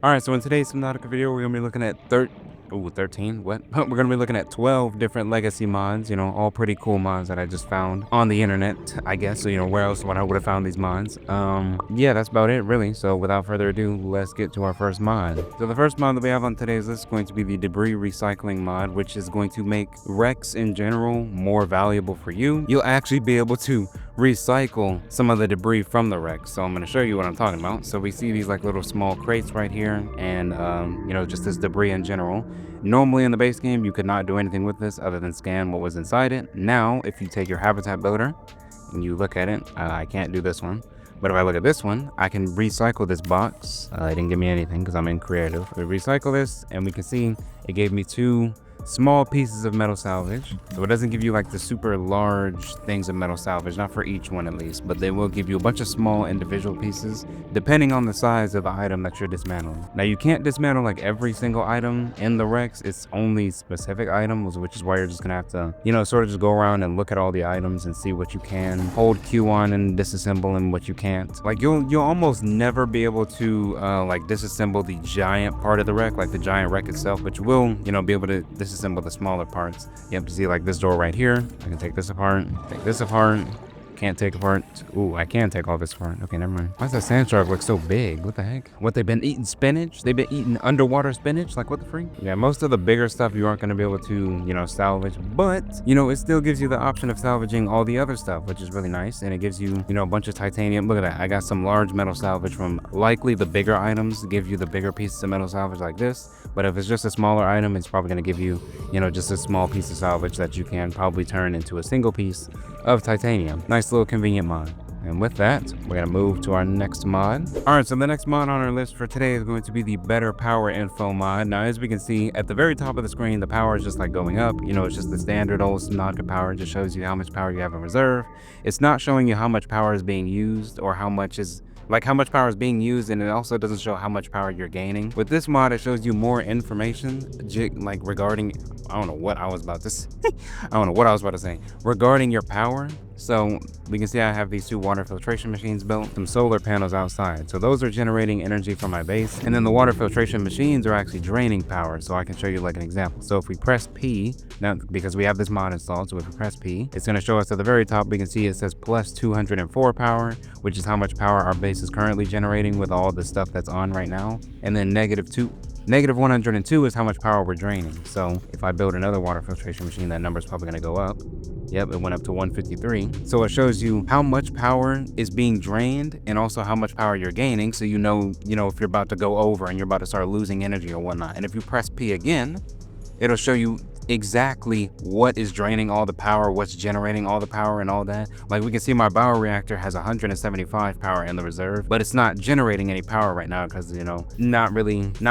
All right, so in today's Subnautica video, we're gonna be looking at 13. What? We're gonna be looking at 12 different legacy mods. You know, all pretty cool mods that I just found on the internet, I guess. So where else would I would have found these mods? Yeah, that's about it, really. So without further ado, let's get to our first mod. So the first mod that we have on today's list is going to be the debris recycling mod, which is going to make wrecks in general more valuable for you. You'll actually be able to recycle some of the debris from the wreck. So I'm going to show you what I'm talking about. So we see these like little small crates right here, and just this debris in general. Normally in the base game you could not do anything with this other than scan what was inside it. Now if you take your habitat builder and you look at it, I can't do this one, but if I look at this one, I can recycle this box. It didn't give me anything because I'm in creative. We recycle this and we can see it gave me 2 small pieces of metal salvage. So it doesn't give you like the super large things of metal salvage, not for each one at least, but they will give you a bunch of small individual pieces depending on the size of the item that you're dismantling. Now you can't dismantle like every single item in the wrecks, it's only specific items, which is why you're just gonna have to sort of just go around and look at all the items and see what you can hold Q on and disassemble and what you can't. Like you'll almost never be able to like disassemble the giant part of the wreck, like the giant wreck itself, but you will be able to disassemble the smaller parts. You have to see like this door right here. I can take this apart, take this apart. Can't take apart. Ooh, I can take all this apart. Okay, never mind. Why does that sand shark look so big? What the heck? What, they've been eating spinach? They've been eating underwater spinach? Like, what the freak? Yeah, most of the bigger stuff you aren't going to be able to, salvage, but, it still gives you the option of salvaging all the other stuff, which is really nice. And it gives you, a bunch of titanium. Look at that. I got some large metal salvage from likely the bigger items, give you the bigger pieces of metal salvage like this. But if it's just a smaller item, it's probably going to give you, just a small piece of salvage that you can probably turn into a single piece of titanium. Nice little convenient mod. And with that, we're gonna move to our next mod. All right, so the next mod on our list for today is going to be the Better Power Info mod. Now, as we can see at the very top of the screen, the power is just like going up. It's just the standard old Subnautica power. It just shows you how much power you have in reserve. It's not showing you how much power is being used or how much power is being used, and it also doesn't show how much power you're gaining. With this mod, it shows you more information, like regarding, I don't know what I was about to say, regarding your power. So we can see I have these 2 water filtration machines built, some solar panels outside. So those are generating energy from my base. And then the water filtration machines are actually draining power. So I can show you like an example. So if we press P, now because we have this mod installed, so if we press P, it's going to show us at the very top, we can see it says plus 204 power, which is how much power our base is currently generating with all the stuff that's on right now. And then negative 102 is how much power we're draining. So if I build another water filtration machine, that number is probably going to go up. Yep, it went up to 153. So it shows you how much power is being drained and also how much power you're gaining. So if you're about to go over and you're about to start losing energy or whatnot. And if you press P again, it'll show you exactly what is draining all the power, what's generating all the power and all that. Like we can see my bioreactor has 175 power in the reserve, but it's not generating any power right now because, not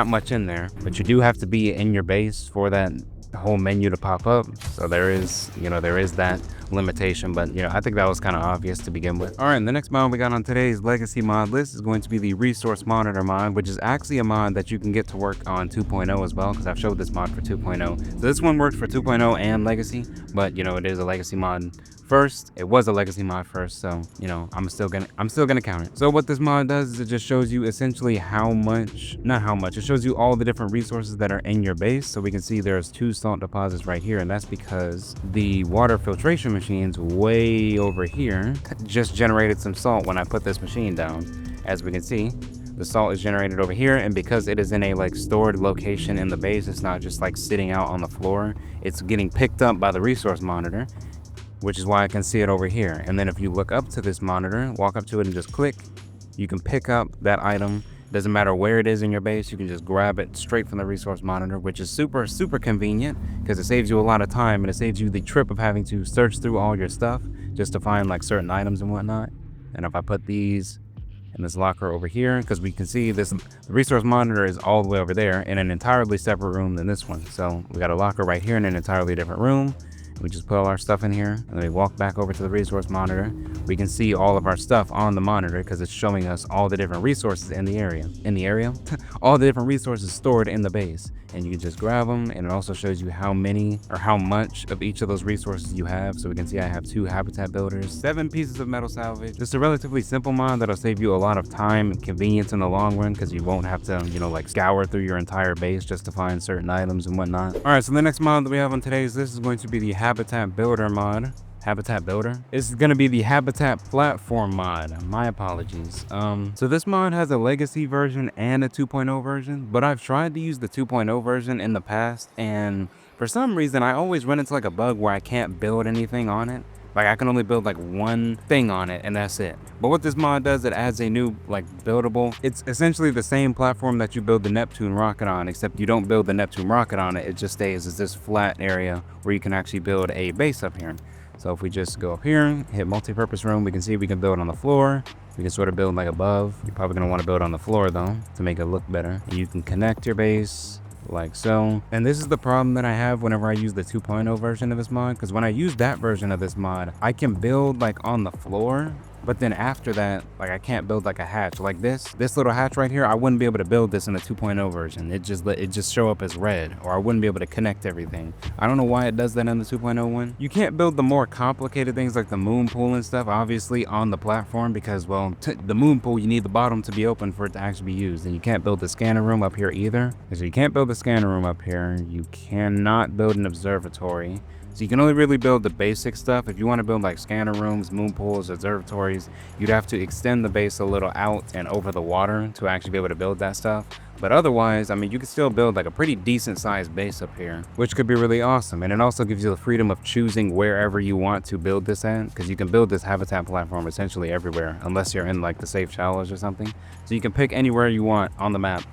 much in there. But you do have to be in your base for that whole menu to pop up. So there is that limitation, but I think that was kind of obvious to begin with. All right, and the next mod we got on today's legacy mod list is going to be the resource monitor mod, which is actually a mod that you can get to work on 2.0 as well, because I've showed this mod for 2.0. So this one works for 2.0 and legacy, but it is a legacy mod first. It was a legacy mod first, so I'm still gonna count it. So what this mod does is it just shows you essentially it shows you all the different resources that are in your base. So we can see there's 2 salt deposits right here, and that's because the water filtration machines way over here just generated some salt when I put this machine down. As we can see, the salt is generated over here, and because it is in a stored location in the base, it's not just sitting out on the floor. It's getting picked up by the resource monitor, which is why I can see it over here. And then if you look up to this monitor, walk up to it and just click, you can pick up that item. Doesn't matter where it is in your base, you can just grab it straight from the resource monitor, which is super, super convenient because it saves you a lot of time and it saves you the trip of having to search through all your stuff just to find certain items and whatnot. And if I put these in this locker over here, because we can see the resource monitor is all the way over there in an entirely separate room than this one. So we got a locker right here in an entirely different room. We just put all our stuff in here, and then we walk back over to the resource monitor. We can see all of our stuff on the monitor because it's showing us all the different resources in the area. All the different resources stored in the base. And you can just grab them, and it also shows you how many or how much of each of those resources you have. So we can see I have 2 habitat builders, 7 pieces of metal salvage. Just a relatively simple mod that'll save you a lot of time and convenience in the long run, because you won't have to, you know, like scour through your entire base just to find certain items and whatnot. All right, so the next mod that we have on today's list is going to be the Habitat Builder mod. Habitat Builder. It's going to be the Habitat Platform mod. My apologies. So this mod has a legacy version and a 2.0 version, but I've tried to use the 2.0 version in the past, and for some reason I always run into like a bug where I can't build anything on it. Like I can only build like one thing on it and that's it. But what this mod does, it adds a new like buildable. It's essentially the same platform that you build the Neptune rocket on, except you don't build the Neptune rocket on it. It just stays as this flat area where you can actually build a base up here. So if we just go up here, hit multi-purpose room, we can see we can build on the floor. We can sort of build like above. You're probably gonna want to build on the floor though to make it look better. And you can connect your base like so. And this is the problem that I have whenever I use the 2.0 version of this mod, because when I use that version of this mod, I can build like on the floor, but then after that, like I can't build like a hatch like this little hatch right here. I wouldn't be able to build this in the 2.0 version. It just show up as red, or I wouldn't be able to connect everything. I don't know why it does that in the 2.0 one. You can't build the more complicated things like the moon pool and stuff obviously on the platform, because well, the moon pool, you need the bottom to be open for it to actually be used. And you can't build the scanner room up here either. So you can't build the scanner room up here. You cannot build an observatory. So you can only really build the basic stuff. If you want to build like scanner rooms, moon pools, observatories, you'd have to extend the base a little out and over the water to actually be able to build that stuff. But otherwise, I mean, you can still build like a pretty decent sized base up here, which could be really awesome. And it also gives you the freedom of choosing wherever you want to build this at, because you can build this habitat platform essentially everywhere, unless you're in like the safe shallows or something. So you can pick anywhere you want on the map,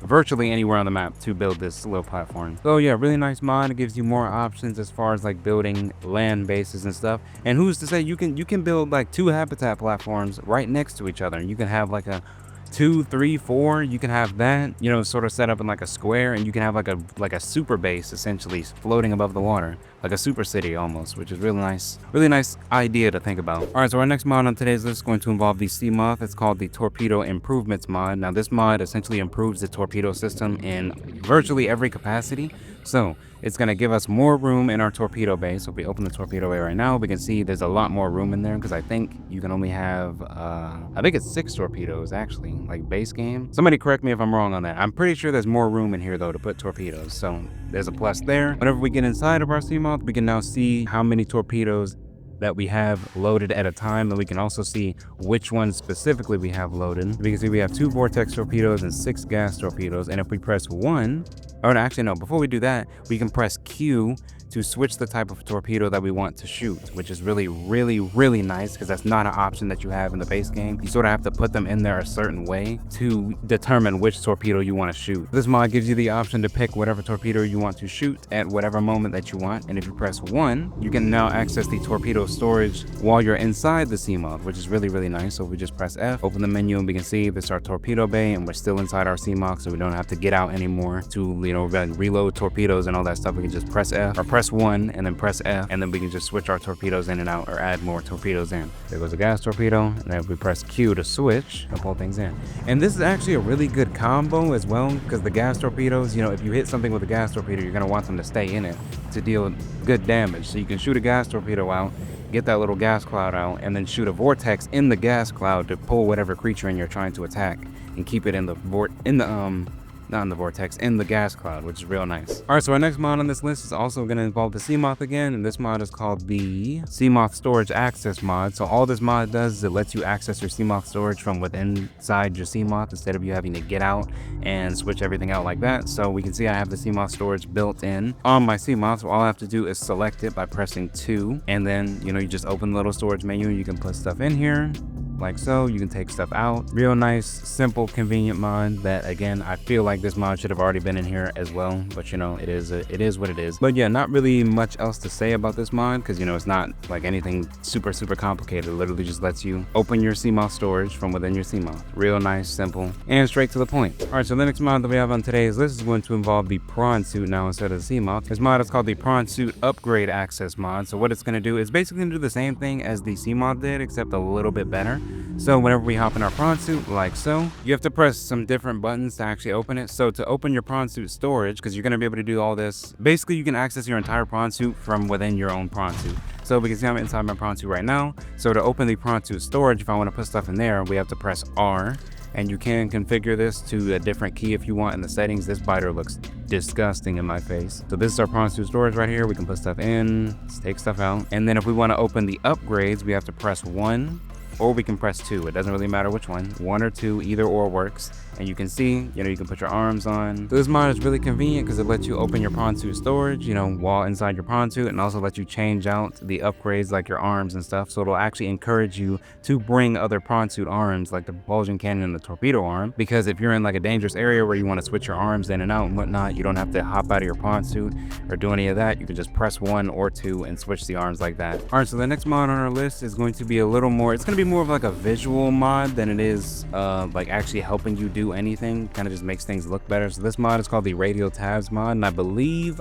virtually anywhere on the map, to build this little platform. So yeah, really nice mod. It gives you more options as far as like building land bases and stuff. And who's to say you can build like 2 habitat platforms right next to each other, and you can have like a 2, 3, 4. You can have that, you know, sort of set up in like a square, and you can have like a super base essentially floating above the water, like a super city almost, which is really nice idea to think about. All right, so our next mod on today's list is going to involve the Seamoth. It's called the Torpedo Improvements Mod. Now this mod essentially improves the torpedo system in virtually every capacity. So it's going to give us more room in our torpedo bay. So if we open the torpedo bay right now, we can see there's a lot more room in there, because I think you can only have I think it's 6 torpedoes actually, like base game. Somebody correct me if I'm wrong on that. I'm pretty sure there's more room in here though to put torpedoes, so there's a plus there. Whenever we get inside of our Seamoth, we can now see how many torpedoes that we have loaded at a time, and we can also see which ones specifically we have loaded. We can see we have 2 vortex torpedoes and 6 gas torpedoes, and if we press 1, or no, actually no, before we do that, we can press Q to switch the type of torpedo that we want to shoot, which is really nice, because that's not an option that you have in the base game. You sort of have to put them in there a certain way to determine which torpedo you want to shoot. This mod gives you the option to pick whatever torpedo you want to shoot at whatever moment that you want, and if you press 1, you can now access the torpedo storage while you're inside the Seamoth, which is really nice. So if we just press F, open the menu, and we can see this is our torpedo bay, and we're still inside our Seamoth, so we don't have to get out anymore to, you know, reload torpedoes and all that stuff. We can just press F, or press 1 and then press F, and then we can just switch our torpedoes in and out, or add more torpedoes in. There goes a gas torpedo, and then if we press Q to switch, it'll pull things in. And this is actually a really good combo as well, because the gas torpedoes, you know, if you hit something with a gas torpedo, you're going to want them to stay in it to deal good damage. So you can shoot a gas torpedo out, get that little gas cloud out, and then shoot a vortex in the gas cloud to pull whatever creature in you're trying to attack, and keep it in the not in the vortex, in the gas cloud, which is real nice. All right, so our next mod on this list is also going to involve the Seamoth again, and this mod is called the Seamoth Storage Access Mod. So all this mod does is it lets you access your Seamoth storage from inside your Seamoth, instead of you having to get out and switch everything out like that. So we can see I have the Seamoth storage built in on my Seamoth, so all I have to do is select it by pressing 2, and then, you know, you just open the little storage menu, you can put stuff in here. like so. You can take stuff out. Real nice, simple, convenient mod that, again, I feel like this mod should have already been in here as well, but you know, it is what it is. But yeah, not really much else to say about this mod, because you know, it's not like anything super complicated. It literally just lets you open your Seamoth storage from within your Seamoth. Real nice, simple, and straight to the point. All right, so the next mod that we have on today's list is going to involve the Prawn suit now instead of the Seamoth. This mod is called the Prawn suit upgrade access mod. So what it's going to do is basically do the same thing as the Seamoth did, except a little bit better. So whenever we hop in our Prawn suit, like so, you have to press some different buttons to actually open it. So to open your Prawn suit storage, because you're going to be able to do all this, basically you can access your entire Prawn suit from within your own Prawn suit. So we can see I'm inside my Prawn suit right now. So to open the Prawn suit storage, if I want to put stuff in there, we have to press R. And you can configure this to a different key if you want in the settings. This biter looks disgusting in my face. So this is our Prawn suit storage right here. We can put stuff in, let's take stuff out. And then if we want to open the upgrades, we have to press 1. Or we can press 2. It doesn't really matter which one. 1 or 2, either or works. And you can see, you know, you can put your arms on. So this mod is really convenient because it lets you open your Prawn suit storage, you know, while inside your Prawn suit, and also lets you change out the upgrades like your arms and stuff. So it'll actually encourage you to bring other Prawn suit arms like the propulsion cannon and the torpedo arm, because if you're in like a dangerous area where you want to switch your arms in and out and whatnot, you don't have to hop out of your Prawn suit or do any of that. You can just press 1 or 2 and switch the arms like that. All right, so the next mod on our list is going to be a little more, it's going to be more of like a visual mod than it is like actually helping you do anything. Kind of just makes things look better. So this mod is called the Radial Tabs Mod, and I believe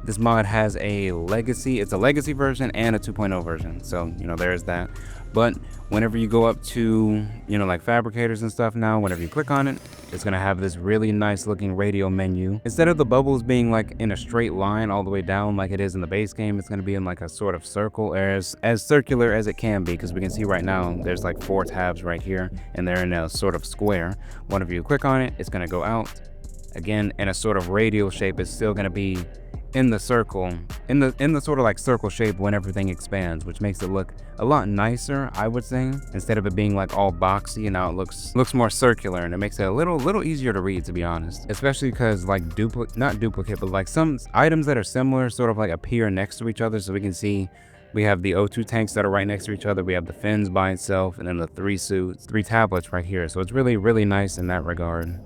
this mod has a legacy, it's a legacy version and a 2.0 version. So you know, there's that. But whenever you go up to, you know, like fabricators and stuff now, whenever you click on it, it's going to have this really nice looking radial menu. Instead of the bubbles being like in a straight line all the way down like it is in the base game, it's going to be in like a sort of circle, as circular as it can be, because we can see right now there's like 4 tabs right here and they're in a sort of square. Whenever you click on it, it's going to go out again in a sort of radial shape. It's still going to be in the circle, in the sort of like circle shape when everything expands, which makes it look a lot nicer, I would say, instead of it being like all boxy. And now it looks more circular, and it makes it a little easier to read, to be honest, especially because like not duplicate, but like some items that are similar sort of like appear next to each other. So we can see we have the O2 tanks that are right next to each other. We have the fins by itself, and then the 3 tablets right here. So it's really nice in that regard.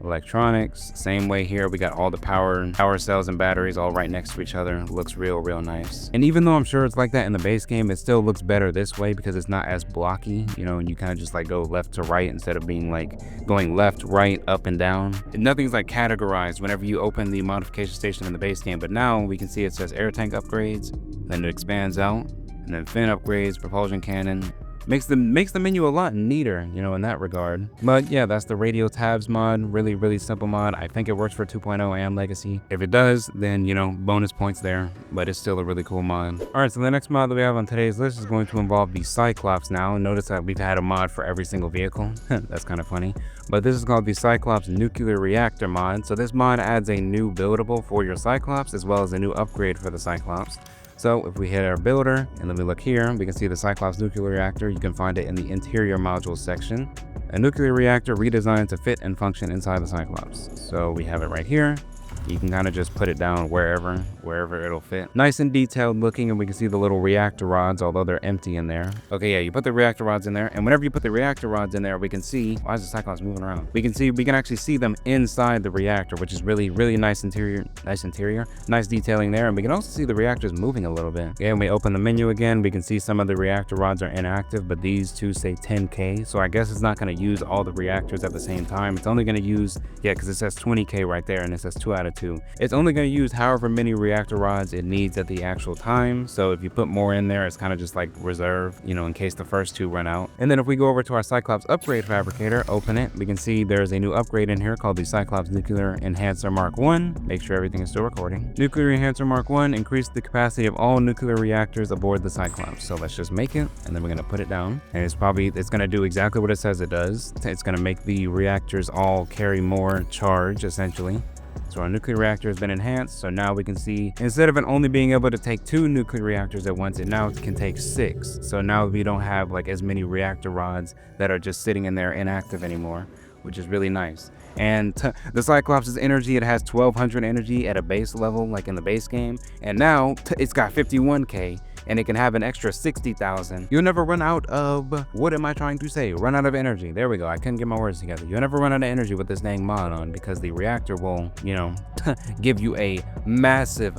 Electronics, same way here. We got all the power cells and batteries all right next to each other. Looks real nice. And even though I'm sure it's like that in the base game, it still looks better this way because it's not as blocky, you know, and you kind of just like go left to right instead of being like going left, right, up and down. And nothing's like categorized whenever you open the modification station in the base game. But now we can see it says air tank upgrades, then it expands out, and then fin upgrades, propulsion cannon. Makes the menu a lot neater, you know, in that regard. But yeah, that's the Radial Tabs mod. Really simple mod. I think it works for 2.0 and Legacy. If it does, then, you know, bonus points there, but it's still a really cool mod. All right, so the next mod that we have on today's list is going to involve the Cyclops now. And notice that we've had a mod for every single vehicle. That's kind of funny. But this is called the Cyclops Nuclear Reactor mod. So this mod adds a new buildable for your Cyclops, as well as a new upgrade for the Cyclops. So if we hit our builder and then we look here, we can see the Cyclops nuclear reactor. You can find it in the interior modules section. A nuclear reactor redesigned to fit and function inside the Cyclops. So we have it right here. You can kind of just put it down wherever it'll fit. Nice and detailed looking, and we can see the little reactor rods, although they're empty in there. Okay, yeah, you put the reactor rods in there, and whenever you put the reactor rods in there, we can see, why is the Cyclops moving around? We can actually see them inside the reactor, which is really nice interior, nice detailing there. And we can also see the reactors moving a little bit. Okay, when we open the menu again, we can see some of the reactor rods are inactive, but these two say 10K. So I guess it's not going to use all the reactors at the same time. It's only going to use, yeah, because it says 20K right there, and it says 2 out of 2. It's only going to use however many reactor rods it needs at the actual time. So if you put more in there, it's kind of just like reserve, you know, in case the first 2 run out. And then if we go over to our Cyclops upgrade fabricator, open it, we can see there's a new upgrade in here called the Cyclops Nuclear Enhancer Mark 1. Make sure everything is still recording. Nuclear Enhancer Mark 1 increased the capacity of all nuclear reactors aboard the Cyclops. So let's just make it, and then we're going to put it down. And it's going to do exactly what it says it does. It's going to make the reactors all carry more charge, essentially. So our nuclear reactor has been enhanced, so now we can see, instead of it only being able to take 2 nuclear reactors at once, it now can take 6. So now we don't have like as many reactor rods that are just sitting in there inactive anymore, which is really nice. And the Cyclops' energy, it has 1200 energy at a base level, like in the base game, and now it's got 51K. and it can have an extra 60,000. You'll never run out of, what am I trying to say? Run out of energy. There we go. I couldn't get my words together. You'll never run out of energy with this dang mod on, because the reactor will, you know, give you a massive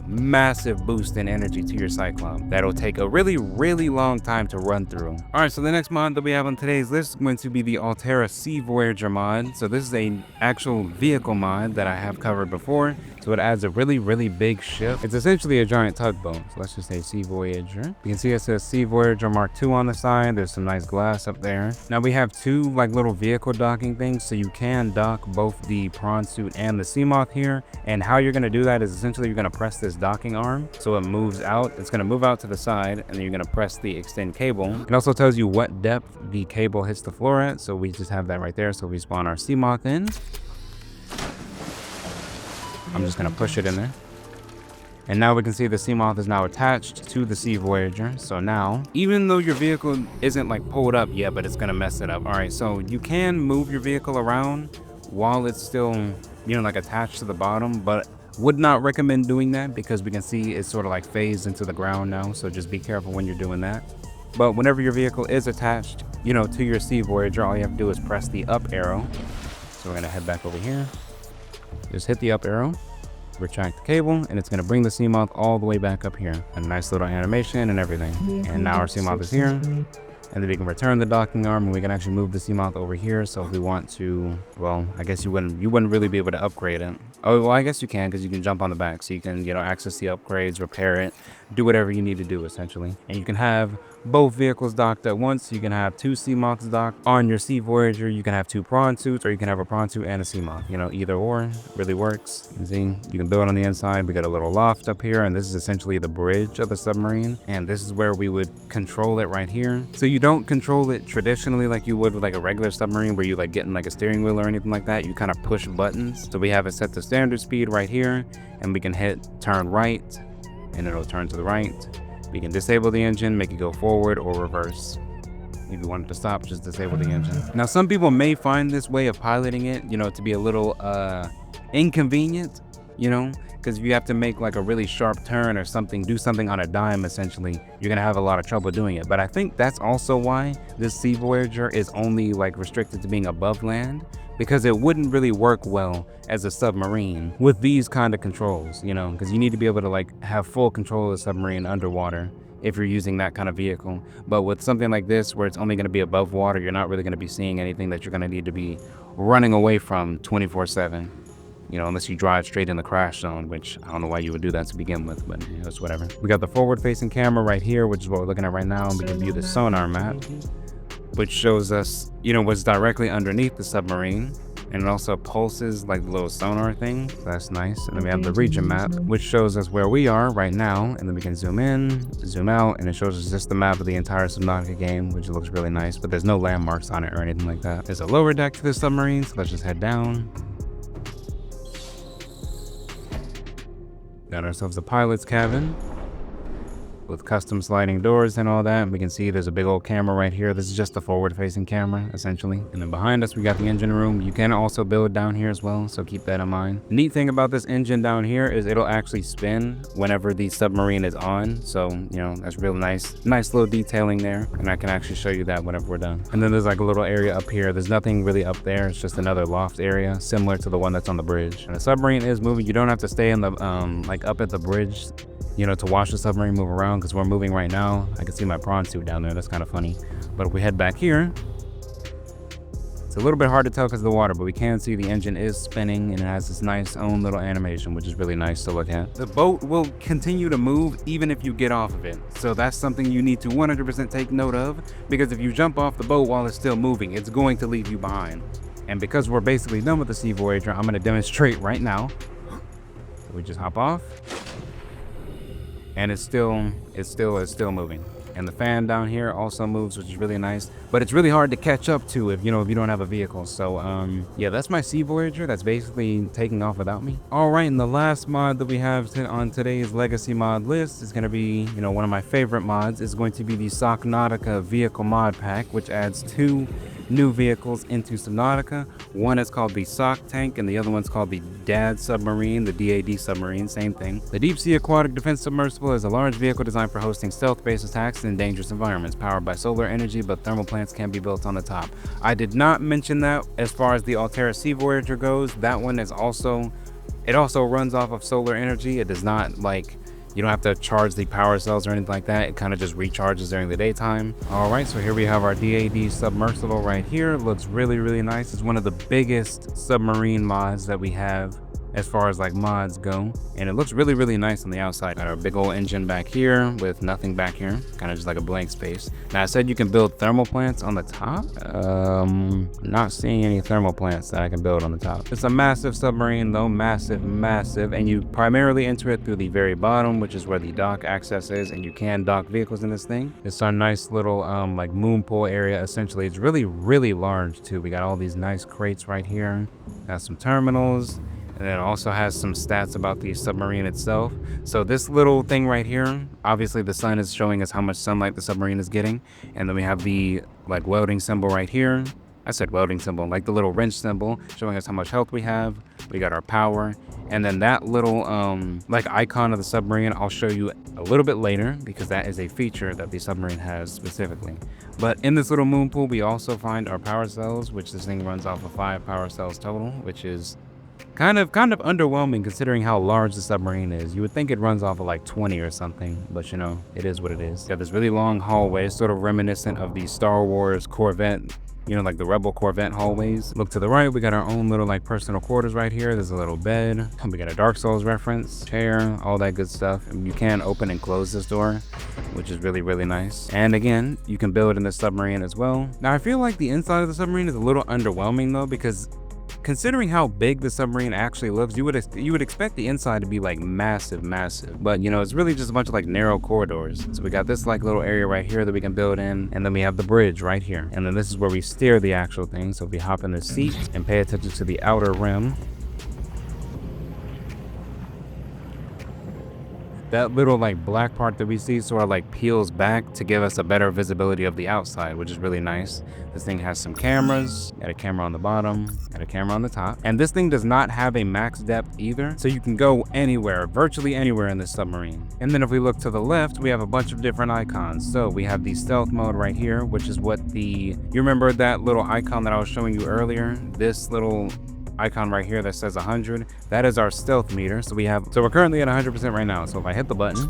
boost in energy to your Cyclops. That'll take a really long time to run through. All right, so the next mod that we have on today's list is going to be the Alterra Sea Voyager mod. So this is an actual vehicle mod that I have covered before. So it adds a really big ship. It's essentially a giant tugboat. So let's just say Sea Voyager. You can see it says Sea Voyager Mark II on the side. There's some nice glass up there. Now we have two like little vehicle docking things. So you can dock both the Prawn suit and the Seamoth here. And how you're gonna do that is essentially you're gonna press this docking arm. So it moves out. It's gonna move out to the side, and then you're gonna press the extend cable. It also tells you what depth the cable hits the floor at. So we just have that right there. So we spawn our Seamoth in. I'm just gonna push it in there. And now we can see the Seamoth is now attached to the Sea Voyager. So now, even though your vehicle isn't like pulled up yet, but it's gonna mess it up. All right, so you can move your vehicle around while it's still, you know, like attached to the bottom, but would not recommend doing that because we can see it's sort of like phased into the ground now. So just be careful when you're doing that. But whenever your vehicle is attached, you know, to your Sea Voyager, all you have to do is press the up arrow. So we're gonna head back over here. Just hit the up arrow, retract the cable, and it's going to bring the Seamoth all the way back up here. A nice little animation and everything. And now our Seamoth is here. And then we can return the docking arm, and we can actually move the Seamoth over here. So if we want to, well, I guess you wouldn't really be able to upgrade it. Oh, well, I guess you can, because you can jump on the back. So you can, you know, access the upgrades, repair it, do whatever you need to do, essentially. And you can have both vehicles docked at once. You can have two Seamoths docked on your Sea Voyager. You can have two Prawn suits, or you can have a Prawn suit and a Seamoth. You know, either or really works. You see, you can build on the inside. We got a little loft up here, and this is essentially the bridge of the submarine. And this is where we would control it right here. So you don't control it traditionally like you would with like a regular submarine where you like getting like a steering wheel or anything like that. You kind of push buttons. So we have it set to standard speed right here, and we can hit turn right, and it'll turn to the right. We can disable the engine, make it go forward or reverse. If you want it to stop, just disable the engine. Now, some people may find this way of piloting it, you know, to be a little inconvenient, you know, because if you have to make like a really sharp turn or something, do something on a dime, essentially, you're gonna have a lot of trouble doing it. But I think that's also why this Sea Voyager is only like restricted to being above land, because it wouldn't really work well as a submarine with these kind of controls, you know, because you need to be able to like have full control of the submarine underwater if you're using that kind of vehicle. But with something like this, where it's only going to be above water, you're not really going to be seeing anything that you're going to need to be running away from 24/7, you know, unless you drive straight in the crash zone, which I don't know why you would do that to begin with, but you know, it's whatever. We got the forward facing camera right here, which is what we're looking at right now, and we can view the sonar map, which shows us, you know, what's directly underneath the submarine. And it also pulses like the little sonar thing. So that's nice. And then we have the region map, which shows us where we are right now. And then we can zoom in, zoom out, and it shows us just the map of the entire Subnautica game, which looks really nice, but there's no landmarks on it or anything like that. There's a lower deck to the submarine, so let's just head down. Got ourselves a pilot's cabin with custom sliding doors and all that. We can see there's a big old camera right here. This is just the forward facing camera, essentially. And then behind us, we got the engine room. You can also build down here as well, so keep that in mind. The neat thing about this engine down here is it'll actually spin whenever the submarine is on. So, you know, that's real nice. Nice little detailing there. And I can actually show you that whenever we're done. And then there's like a little area up here. There's nothing really up there. It's just another loft area, similar to the one that's on the bridge. And the submarine is moving. You don't have to stay in the, like up at the bridge, you know, to watch the submarine move around, because we're moving right now. I can see my prawn suit down there. That's kind of funny. But if we head back here, it's a little bit hard to tell because of the water, but we can see the engine is spinning, and it has this nice own little animation, which is really nice to look at. The boat will continue to move even if you get off of it. So that's something you need to 100% take note of, because if you jump off the boat while it's still moving, it's going to leave you behind. And because we're basically done with the Sea Voyager, I'm going to demonstrate right now. So we just hop off. And it's still moving. And the fan down here also moves, which is really nice, but it's really hard to catch up to if you don't have a vehicle. So yeah, that's my Sea Voyager that's basically taking off without me. All right, and the last mod that we have on today's legacy mod list is going to be, one of my favorite mods. Is going to be the Socknautica vehicle mod pack, which adds 2 new vehicles into Subnautica. One is called the Sock Tank, and the other one's called the D.A.D Submarine, the D.A.D Submarine, same thing. The Deep Sea Aquatic Defense Submersible is a large vehicle designed for hosting stealth-based attacks in dangerous environments, powered by solar energy, but thermal plants can be built on the top. I did not mention that as far as the Alterra Sea Voyager goes. That one is also, it also runs off of solar energy. It does not, like, you don't have to charge the power cells or anything like that. It kind of just recharges during the daytime. All right, so here we have our D.A.D submersible right here. It looks really, really nice. It's one of the biggest submarine mods that we have as far as like mods go, and it looks really, really nice on the outside. Got our big old engine back here with nothing back here, kind of just like a blank space. Now I said you can build thermal plants on the top. Not seeing any thermal plants that I can build on the top. It's a massive submarine though, massive, and you primarily enter it through the very bottom, which is where the dock access is, and you can dock vehicles in this thing. It's our nice little like moon pool area. Essentially, it's really, really large too. We got all these nice crates right here. Got some terminals. And it also has some stats about the submarine itself. So this little thing right here, obviously the sun is showing us how much sunlight the submarine is getting. And then we have the like welding symbol right here. I said welding symbol, like the little wrench symbol showing us how much health we have. We got our power. And then that little like icon of the submarine, I'll show you a little bit later because that is a feature that the submarine has specifically. But in this little moon pool, we also find our power cells, which this thing runs off of 5 power cells total, which is kind of underwhelming considering how large the submarine is. You would think it runs off of like 20 or something, but you know, it is what it is. Got this really long hallway, sort of reminiscent of the Star Wars Corvette, you know, like the Rebel Corvette hallways. Look to the right, we got our own little like personal quarters right here. There's a little bed. We got a Dark Souls reference, chair, all that good stuff. And you can open and close this door, which is really, really nice. And again, you can build in the submarine as well. Now I feel like the inside of the submarine is a little underwhelming though, because considering how big the submarine actually looks, you would expect the inside to be like massive, but you know, it's really just a bunch of like narrow corridors. So we got this like little area right here that we can build in, and then we have the bridge right here, and then this is where we steer the actual thing. So if we hop in the seat and pay attention to the outer rim, that little like black part that we see sort of like peels back to give us a better visibility of the outside, which is really nice. This thing has some cameras, got a camera on the bottom, got a camera on the top. And this thing does not have a max depth either. So you can go anywhere, virtually anywhere in this submarine. And then if we look to the left, we have a bunch of different icons. So we have the stealth mode right here, which is what you remember that little icon that I was showing you earlier? This little icon right here that says 100, that is our stealth meter. So we're currently at 100% right now. So if I hit the button,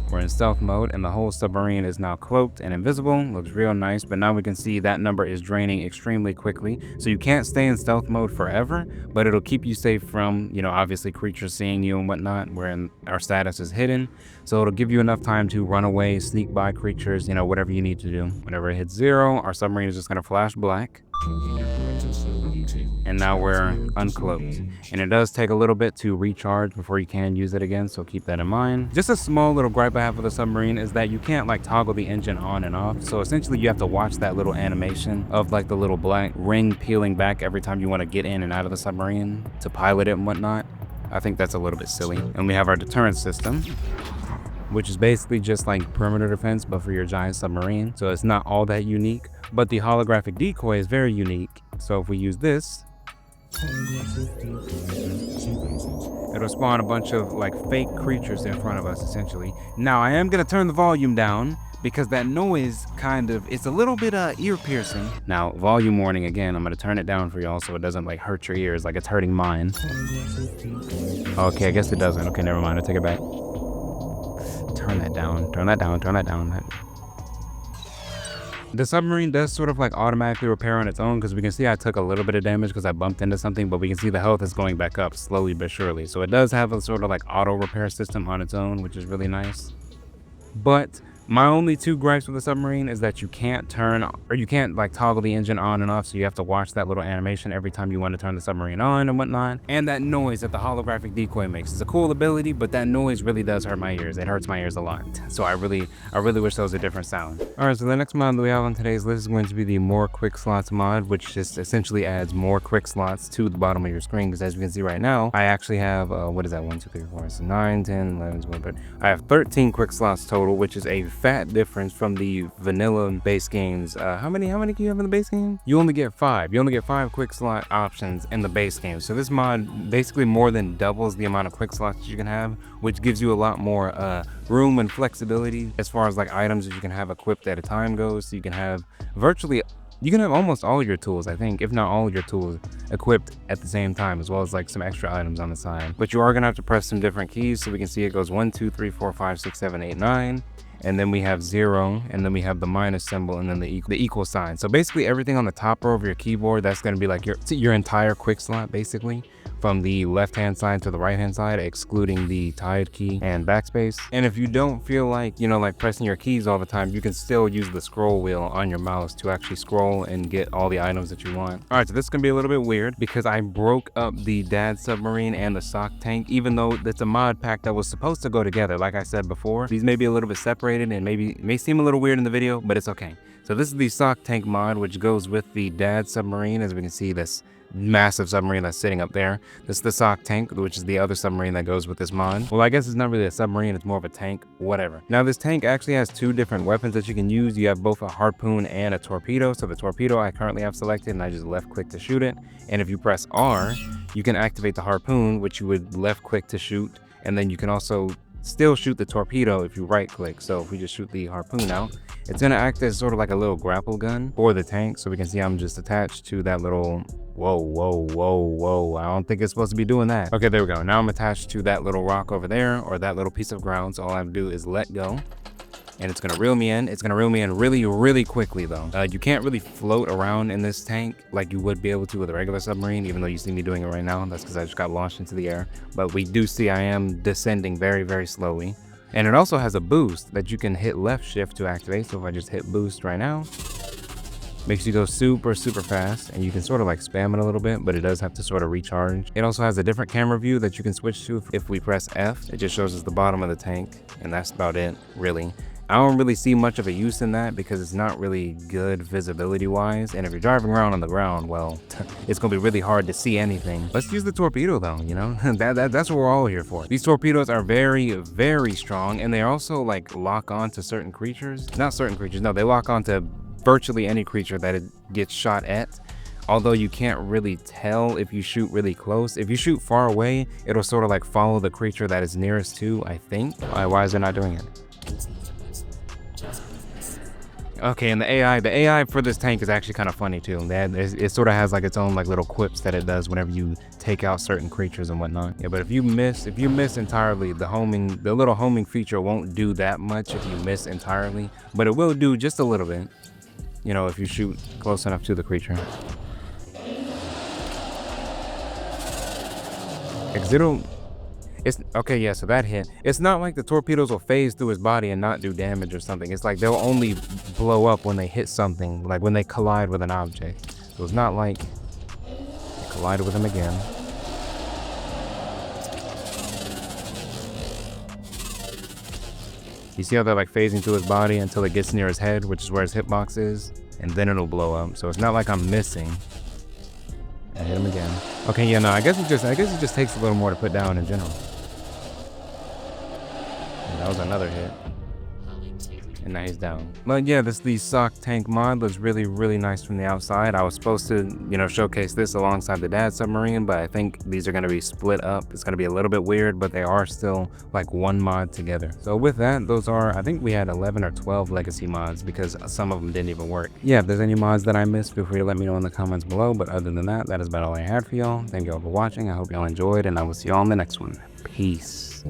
we're in stealth mode, and the whole submarine is now cloaked and invisible. Looks real nice, but now we can see that number is draining extremely quickly. So you can't stay in stealth mode forever, but it'll keep you safe from, you know, obviously creatures seeing you and whatnot, where our status is hidden. So it'll give you enough time to run away, sneak by creatures, you know, whatever you need to do. Whenever it hits 0, our submarine is just gonna flash black. And now we're uncloaked, and it does take a little bit to recharge before you can use it again, so keep that in mind. Just a small little gripe I have with the submarine is that you can't like toggle the engine on and off, so essentially you have to watch that little animation of like the little black ring peeling back every time you want to get in and out of the submarine to pilot it and whatnot. I think that's a little bit silly. And we have our deterrent system, which is basically just like perimeter defense but for your giant submarine, so it's not all that unique. But the holographic decoy is very unique. So if we use this, it'll spawn a bunch of like fake creatures in front of us essentially. Now I am gonna turn the volume down because that noise it's a little bit ear piercing. Now volume warning again, I'm gonna turn it down for y'all so it doesn't like hurt your ears like it's hurting mine. Okay, I guess it doesn't. Okay, never mind, I'll take it back. Turn that down. The submarine does sort of like automatically repair on its own, because we can see I took a little bit of damage because I bumped into something, but we can see the health is going back up slowly but surely. So it does have a sort of like auto repair system on its own, which is really nice. But my only 2 gripes with the submarine is that you can't like toggle the engine on and off, so you have to watch that little animation every time you want to turn the submarine on and whatnot. And that noise that the holographic decoy makes is a cool ability, but that noise really does hurt my ears. It hurts my ears a lot. So I really wish there was a different sound. All right, so the next mod that we have on today's list is going to be the More QuickSlots Mod, which just essentially adds more quick slots to the bottom of your screen. Because as you can see right now, I actually have, what is that, 1, 2, 3, 4, 9, 10, 11, 12, 13. I have 13 quick slots total, which is a fat difference from the vanilla base games. How many can you have in the base game? You only get 5. You only get 5 quick slot options in the base game. So this mod basically more than doubles the amount of quick slots you can have, which gives you a lot more room and flexibility as far as like items that you can have equipped at a time goes. So you can have you can have almost all your tools, I think, if not all your tools equipped at the same time, as well as like some extra items on the side. But you are gonna have to press some different keys, so we can see it goes 1, 2, 3, 4, 5, 6, 7, 8, 9. And then we have 0, and then we have the minus symbol, and then the equal sign. So basically everything on the top row of your keyboard, that's gonna be like your entire quick slot, basically, from the left-hand side to the right-hand side, excluding the tide key and backspace. And if you don't feel like, you know, like pressing your keys all the time, you can still use the scroll wheel on your mouse to actually scroll and get all the items that you want. All right, so this is gonna be a little bit weird because I broke up the D.A.D Submarine and the Sock Tank, even though it's a mod pack that was supposed to go together. Like I said before, these may be a little bit separated and may seem a little weird in the video, but it's okay. So this is the Sock Tank mod, which goes with the D.A.D Submarine. As we can see, this massive submarine that's sitting up there. This is the Sock Tank, which is the other submarine that goes with this mod. Well, I guess it's not really a submarine, it's more of a tank, whatever. Now this tank actually has 2 different weapons that you can use. You have both a harpoon and a torpedo. So the torpedo I currently have selected, and I just left click to shoot it. And if you press R, you can activate the harpoon, which you would left click to shoot. And then you can also still shoot the torpedo if you right click. So if we just shoot the harpoon out, it's gonna act as sort of like a little grapple gun for the tank. So we can see I'm just attached to that little, whoa, I don't think it's supposed to be doing that. Okay, there we go. Now I'm attached to that little rock over there, or that little piece of ground. So all I have to do is let go, and it's gonna reel me in. It's gonna reel me in really quickly though. You can't really float around in this tank like you would be able to with a regular submarine, even though you see me doing it right now. That's because I just got launched into the air. But we do see I am descending very slowly. And it also has a boost that you can hit left shift to activate. So if I just hit boost right now, makes you go super fast, and you can sort of like spam it a little bit, but it does have to sort of recharge. It also has a different camera view that you can switch to. If we press F, it just shows us the bottom of the tank, and that's about it, really. I don't really see much of a use in that because it's not really good visibility wise, and if you're driving around on the ground, well, it's gonna be really hard to see anything. Let's use the torpedo though, you know. That's what we're all here for. These torpedoes are very strong, and they also like lock on to certain creatures. Not certain creatures, no, they lock on to virtually any creature that it gets shot at. Although you can't really tell if you shoot really close. If you shoot far away, it'll sort of like follow the creature that is nearest to, I think. Why is it not doing it? Okay, and the AI for this tank is actually kind of funny too. It sort of has like its own like little quips that it does whenever you take out certain creatures and whatnot. Yeah, but if you miss entirely, the little homing feature won't do that much if you miss entirely, but it will do just a little bit, you know, if you shoot close enough to the creature. It's okay, yeah, so that hit. It's not like the torpedoes will phase through his body and not do damage or something. It's like they'll only blow up when they hit something, like when they collide with an object. So it's not like they collided with him again. You see how they're like phasing through his body until it gets near his head, which is where his hitbox is, and then it'll blow up. So it's not like I'm missing. I hit him again. Okay, yeah, no, I guess it just takes a little more to put down in general. And that was another hit. And now he's down. But yeah, the Sock Tank mod looks really nice from the outside. I was supposed to, you know, showcase this alongside the D.A.D Submarine, but I think these are going to be split up. It's going to be a little bit weird, but they are still like one mod together. So with that, those are, I think we had 11 or 12 legacy mods because some of them didn't even work. Yeah, if there's any mods that I missed, feel free to let me know in the comments below. But other than that, that is about all I had for y'all. Thank you all for watching. I hope y'all enjoyed, and I will see y'all in the next one. Peace.